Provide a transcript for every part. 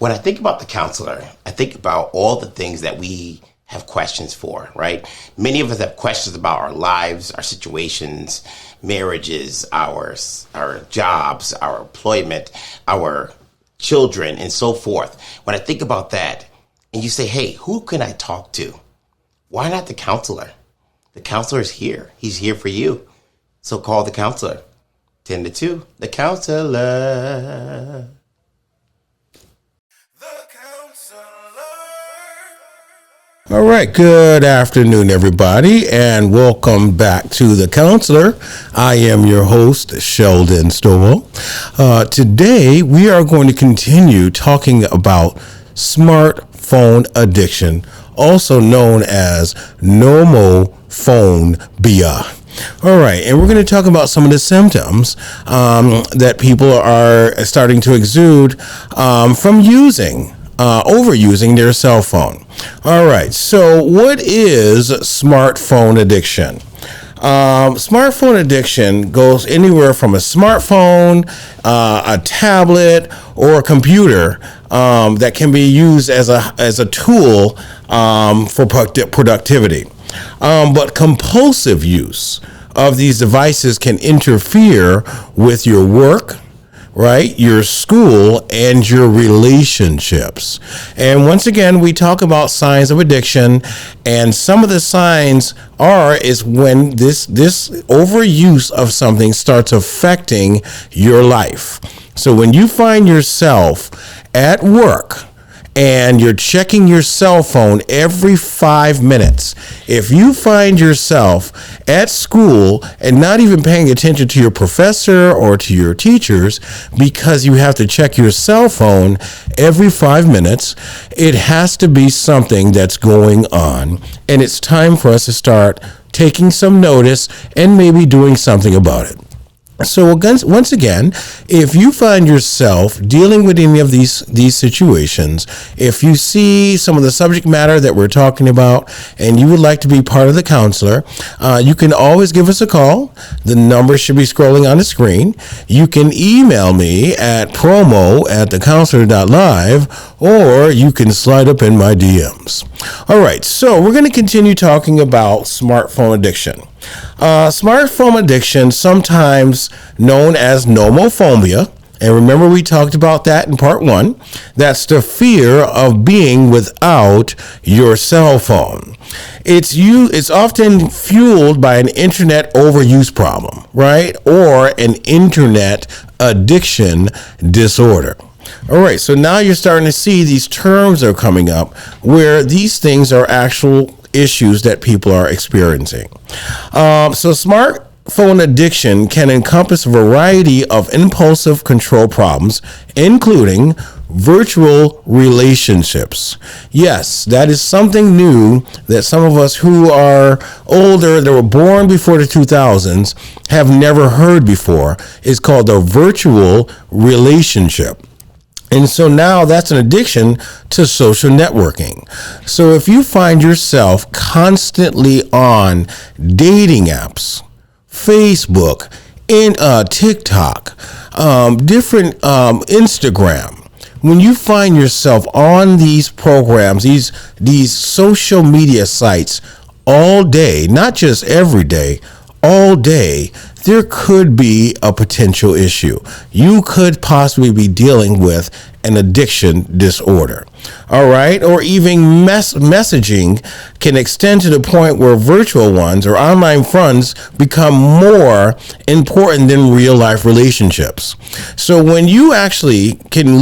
When I think about the counselor, I think about all the things that we have questions for, right? Many of us have questions about our lives, our situations, marriages, our jobs, our employment, our children, and so forth. When I think about that, and you say, hey, who can I talk to? Why not the counselor? The counselor is here. He's here for you. So call the counselor. 10 to 2, the counselor. All right, good afternoon, everybody, and welcome back to The Counselor. I am your host, Sheldon Stovall. Today, we are going to continue talking about smartphone addiction, also known as nomophobia. All right, and we're going to talk about some of the symptoms that people are starting to exude from overusing their cell phone. All right, so what is smartphone addiction? Smartphone addiction goes anywhere from a smartphone, a tablet, or a computer that can be used as a tool for productivity. But compulsive use of these devices can interfere with your work, right, your school, and your relationships. And once again, we talk about signs of addiction, and some of the signs is when this overuse of something starts affecting your life. So when you find yourself at work and you're checking your cell phone every 5 minutes, if you find yourself at school and not even paying attention to your professor or to your teachers because you have to check your cell phone every 5 minutes, it has to be something that's going on. And it's time for us to start taking some notice and maybe doing something about it. So once again, if you find yourself dealing with any of these situations, if you see some of the subject matter that we're talking about and you would like to be part of the counselor, you can always give us a call. The number should be scrolling on the screen. You can email me at promo@thecounselor.live, or you can slide up in my DMs. All right, so we're going to continue talking about smartphone addiction. Smartphone addiction, sometimes known as nomophobia, and remember we talked about that in part 1. That's the fear of being without your cell phone. It's often fueled by an internet overuse problem, right? Or an internet addiction disorder. All right, so now you're starting to see these terms are coming up where these things are actual issues that people are experiencing. So smartphone addiction can encompass a variety of impulsive control problems, including virtual relationships. Yes, that is something new that some of us who are older, that were born before the 2000s, have never heard before. It's called a virtual relationship. And so now that's an addiction to social networking. So if you find yourself constantly on dating apps, Facebook, TikTok, different Instagram, when you find yourself on these programs, these social media sites all day, not just every day, all day, there could be a potential issue. You could possibly be dealing with an addiction disorder. All right. Or even messaging can extend to the point where virtual ones or online friends become more important than real life relationships. So when you actually can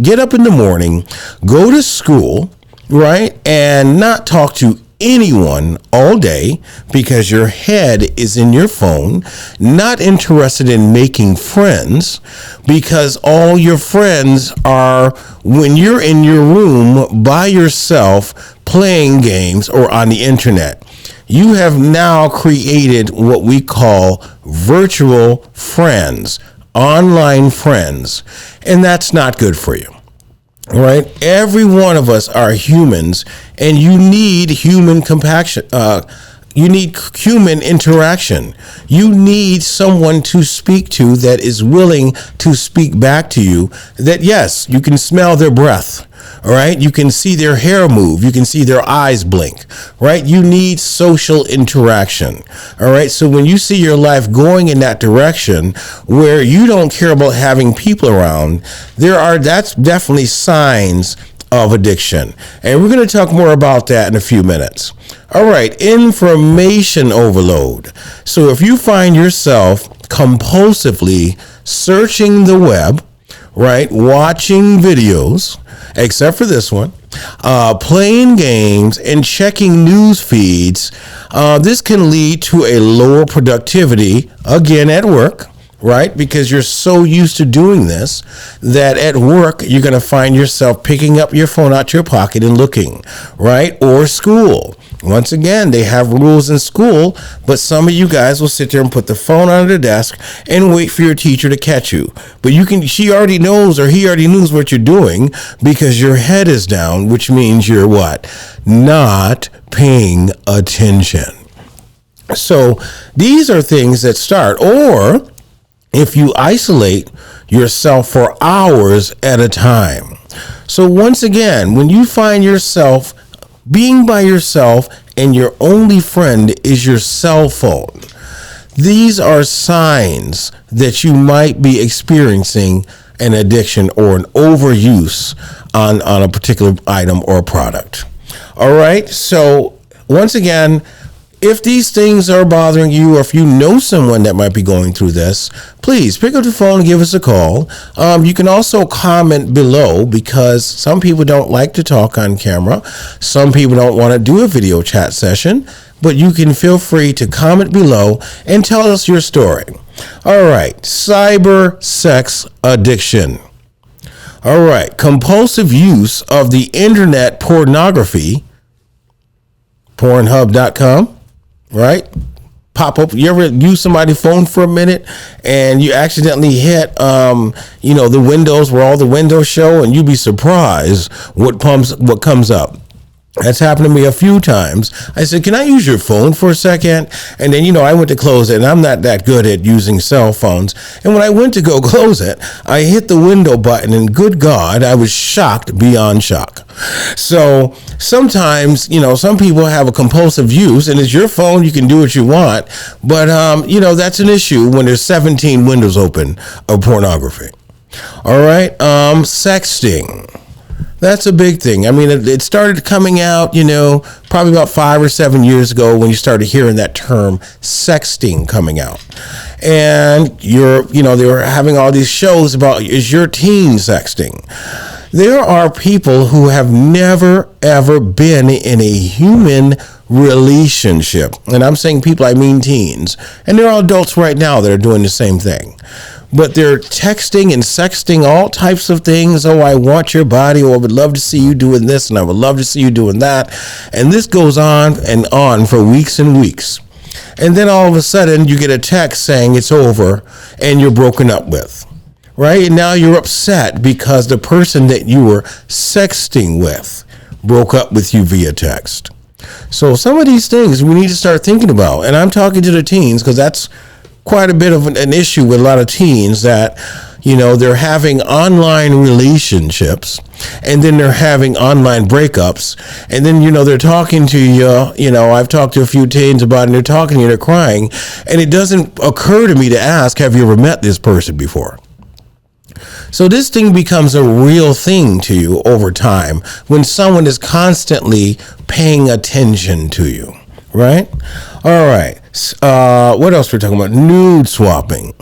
get up in the morning, go to school, right, and not talk to anyone all day because your head is in your phone, not interested in making friends because all your friends are when you're in your room by yourself playing games or on the internet. You have now created what we call virtual friends, online friends, and that's not good for you. All right. Every one of us are humans, and you need human compassion, human interaction. You need someone to speak to that is willing to speak back to you, that yes, you can smell their breath. All right. You can see their hair move. You can see their eyes blink. Right. You need social interaction. All right. So when you see your life going in that direction where you don't care about having people around, that's definitely signs of addiction. And we're going to talk more about that in a few minutes. All right. Information overload. So if you find yourself compulsively searching the web, right, watching videos, except for this one, playing games and checking news feeds, this can lead to a lower productivity, again, at work, right? Because you're so used to doing this that at work, you're going to find yourself picking up your phone out your pocket and looking, right? Or school. Once again, they have rules in school, but some of you guys will sit there and put the phone on the desk and wait for your teacher to catch you. But she already knows, or he already knows what you're doing because your head is down, which means you're what? Not paying attention. So these are things that start, or if you isolate yourself for hours at a time. So once again, when you find yourself being by yourself and your only friend is your cell phone, these are signs that you might be experiencing an addiction or an overuse on a particular item or product. All right. So once again, if these things are bothering you, or if you know someone that might be going through this, please pick up the phone and give us a call. You can also comment below, because some people don't like to talk on camera. Some people don't want to do a video chat session, but you can feel free to comment below and tell us your story. All right. Cyber sex addiction. All right. Compulsive use of the internet pornography, Pornhub.com. Right? Pop up. You ever use somebody's phone for a minute and you accidentally hit, the windows where all the windows show, and you'd be surprised what comes up. That's happened to me a few times. I said, can I use your phone for a second? And then, I went to close it, and I'm not that good at using cell phones. And when I went to go close it, I hit the window button, and good God, I was shocked beyond shock. So sometimes, some people have a compulsive use, and it's your phone. You can do what you want. But, that's an issue when there's 17 windows open of pornography. All right. Sexting. That's a big thing. I mean, it started coming out, probably about 5 or 7 years ago when you started hearing that term sexting coming out. And they were having all these shows about, is your teen sexting? There are people who have never, ever been in a human relationship. And I'm saying people, I mean teens. And there are adults right now that are doing the same thing. But they're texting and sexting all types of things. Oh, I want your body. Or I would love to see you doing this, and I would love to see you doing that. And this goes on and on for weeks and weeks. And then all of a sudden you get a text saying it's over and you're broken up with. Right? And now you're upset because the person that you were sexting with broke up with you via text. So some of these things we need to start thinking about. And I'm talking to the teens because that's quite a bit of an issue with a lot of teens, that they're having online relationships, and then they're having online breakups, and then they're talking to you. I've talked to a few teens about it, and they're talking to you, they're crying, and it doesn't occur to me to ask, have you ever met this person before? So this thing becomes a real thing to you over time when someone is constantly paying attention to you. Right? All right. What else we're talking about? Nude swapping.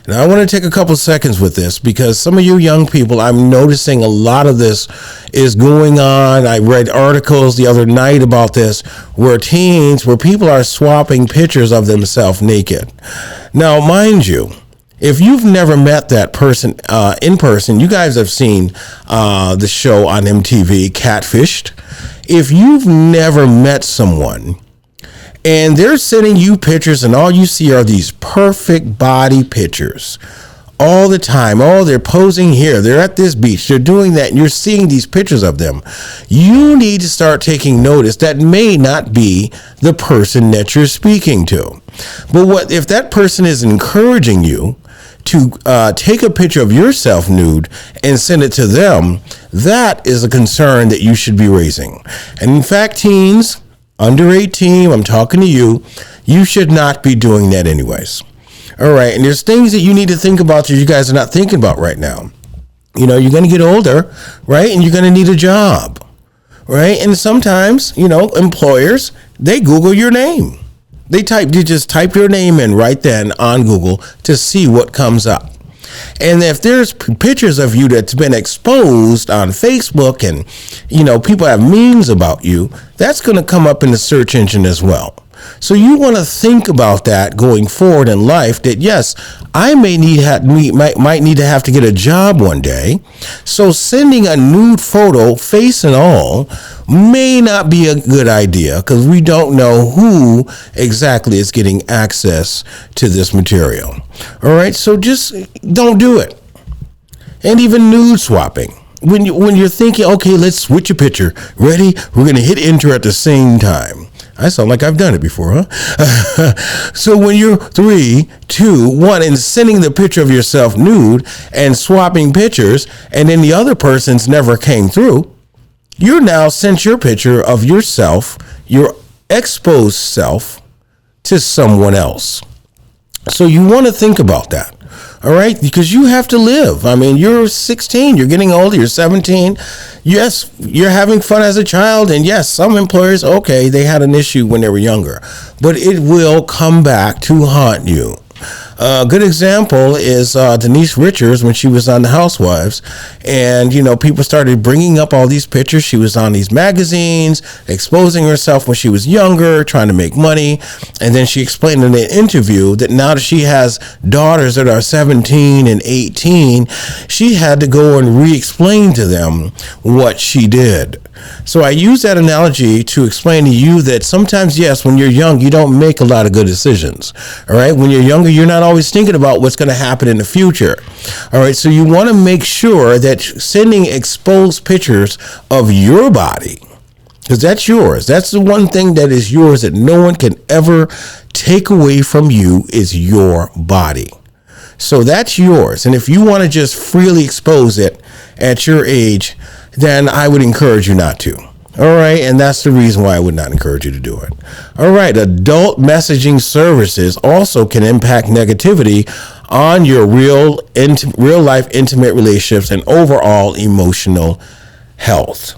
Now, I want to take a couple seconds with this because some of you young people, I'm noticing a lot of this is going on. I read articles the other night about this where people are swapping pictures of themselves naked. Now, mind you, if you've never met that person in person, you guys have seen the show on MTV, Catfished. If you've never met someone and they're sending you pictures and all you see are these perfect body pictures, all the time. Oh, they're posing here. They're at this beach. They're doing that. And you're seeing these pictures of them. You need to start taking notice that may not be the person that you're speaking to. But what if that person is encouraging you to take a picture of yourself nude and send it to them? That is a concern that you should be raising. And in fact, teens under 18, I'm talking to you, you should not be doing that anyways. All right. And there's things that you need to think about that you guys are not thinking about right now. You're going to get older, right? And you're going to need a job, right? And sometimes, employers, they Google your name. You just type your name in right then on Google to see what comes up. And if there's pictures of you that's been exposed on Facebook and, people have memes about you, that's going to come up in the search engine as well. So you want to think about that going forward in life, that yes, I might need to have to get a job one day. So sending a nude photo, face and all, may not be a good idea, because we don't know who exactly is getting access to this material. All right, so just don't do it. And even nude swapping. When you're thinking, okay, let's switch a picture. Ready? We're going to hit enter at the same time. I sound like I've done it before, huh? So when you're 3, 2, 1 and sending the picture of yourself nude and swapping pictures, and then the other person's never came through, you now sent your picture of yourself, your exposed self, to someone else. So you want to think about that. All right, because you have to live. I mean, you're 16, you're getting older, you're 17. Yes, you're having fun as a child. And yes, some employers, okay, they had an issue when they were younger, but it will come back to haunt you. A good example is Denise Richards when she was on The Housewives, and people started bringing up all these pictures. She was on these magazines exposing herself when she was younger, trying to make money, and then she explained in an interview that now that she has daughters that are 17 and 18, she had to go and re-explain to them what she did. So I use that analogy to explain to you that sometimes, yes, when you're young, you don't make a lot of good decisions. All right. When you're younger, you're not always thinking about what's going to happen in the future. All right. So you want to make sure that sending exposed pictures of your body, because that's yours. That's the one thing that is yours that no one can ever take away from you, is your body. So that's yours. And if you want to just freely expose it at your age, then I would encourage you not to. All right. And that's the reason why I would not encourage you to do it. All right. Adult messaging services also can impact negativity on your real life intimate relationships and overall emotional health.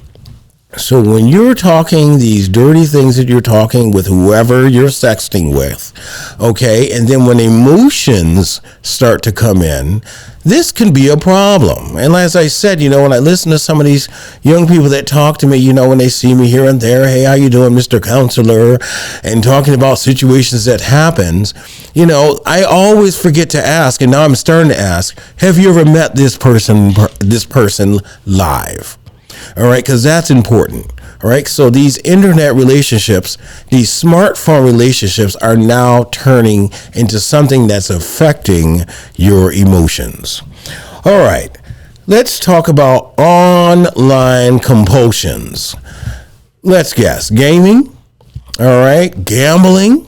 So when you're talking these dirty things that you're talking with whoever you're sexting with, okay, and then when emotions start to come in, this can be a problem. And as I said, when I listen to some of these young people that talk to me, when they see me here and there, hey, how you doing, Mr. Counselor, and talking about situations that happens, I always forget to ask, and now I'm starting to ask, have you ever met this person live? All right, because that's important. All right, so these internet relationships, these smartphone relationships are now turning into something that's affecting your emotions. All right, let's talk about online compulsions. Let's guess. Gaming. All right, gambling.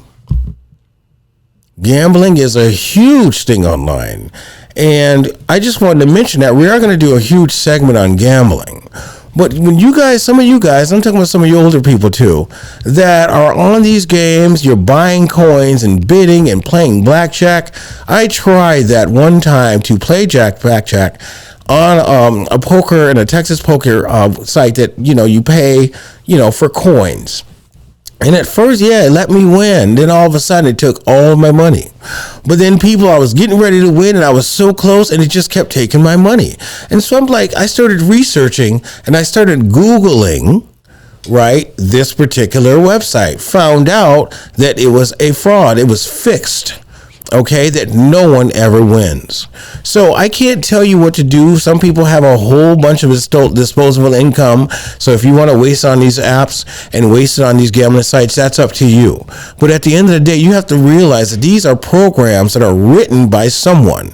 Gambling is a huge thing online. And I just wanted to mention that we are going to do a huge segment on gambling. But when some of you guys, I'm talking about some of you older people too, that are on these games, you're buying coins and bidding and playing blackjack. I tried that one time to play blackjack on a poker and a Texas poker site that, you pay, for coins. And at first, it let me win. Then all of a sudden, it took all of my money. But then I was getting ready to win, and I was so close, and it just kept taking my money. And so I started researching, and I started Googling, right, this particular website. Found out that it was a fraud. It was fixed. Okay, that no one ever wins. So I can't tell you what to do. Some people have a whole bunch of disposable income. So if you want to waste on these apps and waste it on these gambling sites, that's up to you. But at the end of the day, you have to realize that these are programs that are written by someone.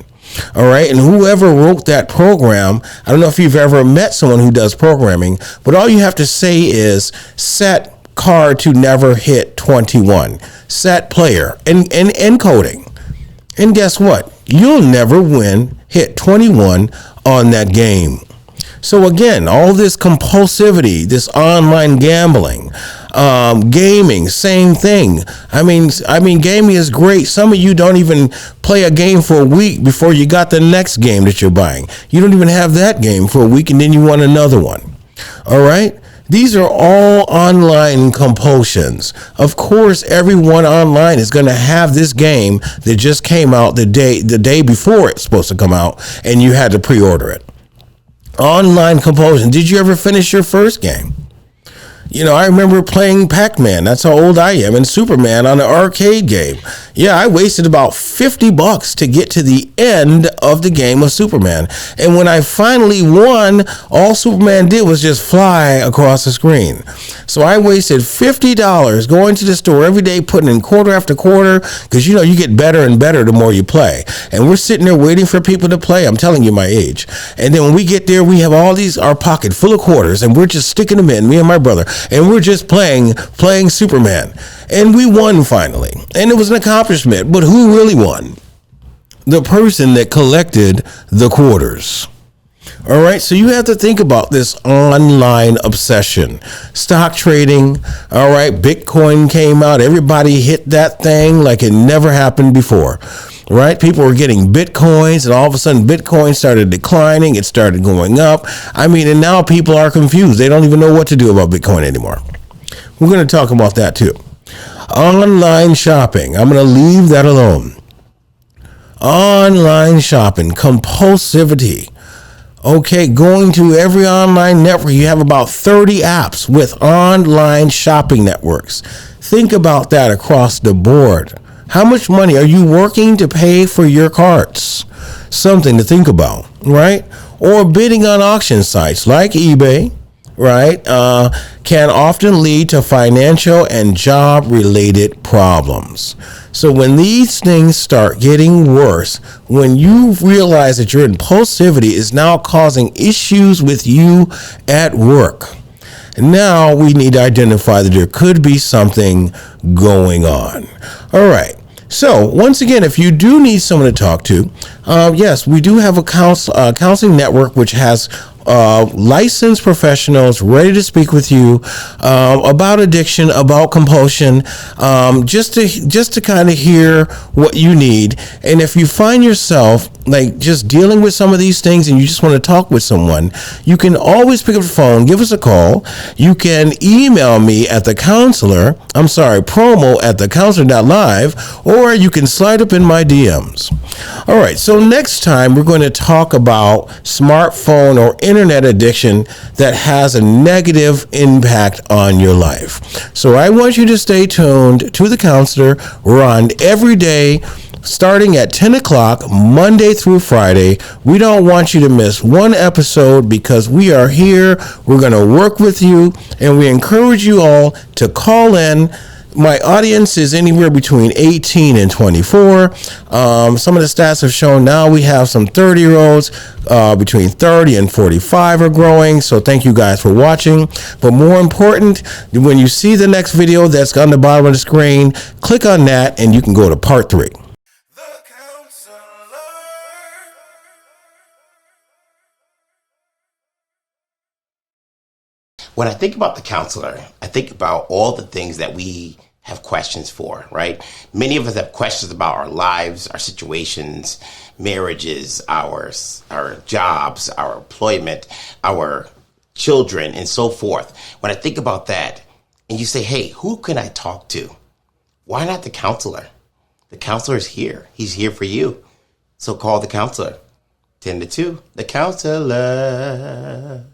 All right. And whoever wrote that program, I don't know if you've ever met someone who does programming, but all you have to say is set card to never hit 21, set player and encoding. And guess what? You'll never hit 21 on that game. So again, all this compulsivity, this online gambling, gaming, same thing. I mean, gaming is great. Some of you don't even play a game for a week before you got the next game that you're buying. You don't even have that game for a week and then you want another one. All right. These are all online compulsions. Of course, everyone online is going to have this game that just came out the day before it's supposed to come out, and you had to pre-order it. Online compulsion. Did you ever finish your first game? You know, I remember playing Pac-Man. That's how old I am. And Superman on an arcade game. Yeah, I wasted about $50 to get to the end of the game of Superman. And when I finally won, all Superman did was just fly across the screen. So I wasted $50 going to the store every day, putting in quarter after quarter, because, you know, you get better and better the more you play. And we're sitting there waiting for people to play. I'm telling you my age. And then when we get there, we have our pocket full of quarters, and we're just sticking them in, me and my brother. And we're just playing Superman. And we won finally. And it was an accomplishment. But who really won? The person that collected the quarters. All right, so you have to think about this online obsession. Stock trading, all right, Bitcoin came out. Everybody hit that thing like it never happened before. Right? People were getting Bitcoins, and all of a sudden Bitcoin started declining. It started going up. I mean, and now people are confused. They don't even know what to do about Bitcoin anymore. We're going to talk about that too. Online shopping. I'm going to leave that alone. Online shopping, compulsivity. Okay, going to every online network. You have about 30 apps with online shopping networks. Think about that across the board. How much money are you working to pay for your carts? Something to think about, right? Or bidding on auction sites like eBay, right, can often lead to financial and job-related problems. So when these things start getting worse, when you realize that your impulsivity is now causing issues with you at work, now we need to identify that there could be something going on. All right. So once again, if you do need someone to talk to, yes, we do have a counseling network which has licensed professionals ready to speak with you about addiction, about compulsion, just to kind of hear what you need. And if you find yourself like just dealing with some of these things and you just want to talk with someone, you can always pick up the phone, give us a call. You can email me at promo at thecounselor.live, or you can slide up in my DMs. All right, so next time we're going to talk about smartphone or internet addiction that has a negative impact on your life. So I want you to stay tuned to The Counselor. We're on every day, starting at 10 o'clock, Monday through Friday. We don't want you to miss one episode because we are here. We're going to work with you, and we encourage you all to call in. My audience is anywhere between 18 and 24. Some of the stats have shown now we have some 30-year-olds between 30 and 45 are growing. So thank you guys for watching. But more important, when you see the next video that's on the bottom of the screen, click on that and you can go to part 3. When I think about the counselor, I think about all the things that we have questions for, right? Many of us have questions about our lives, our situations, marriages, our jobs, our employment, our children, and so forth. When I think about that, and you say, hey, who can I talk to? Why not the counselor? The counselor is here. He's here for you. So call the counselor. 10 to 2, the counselor.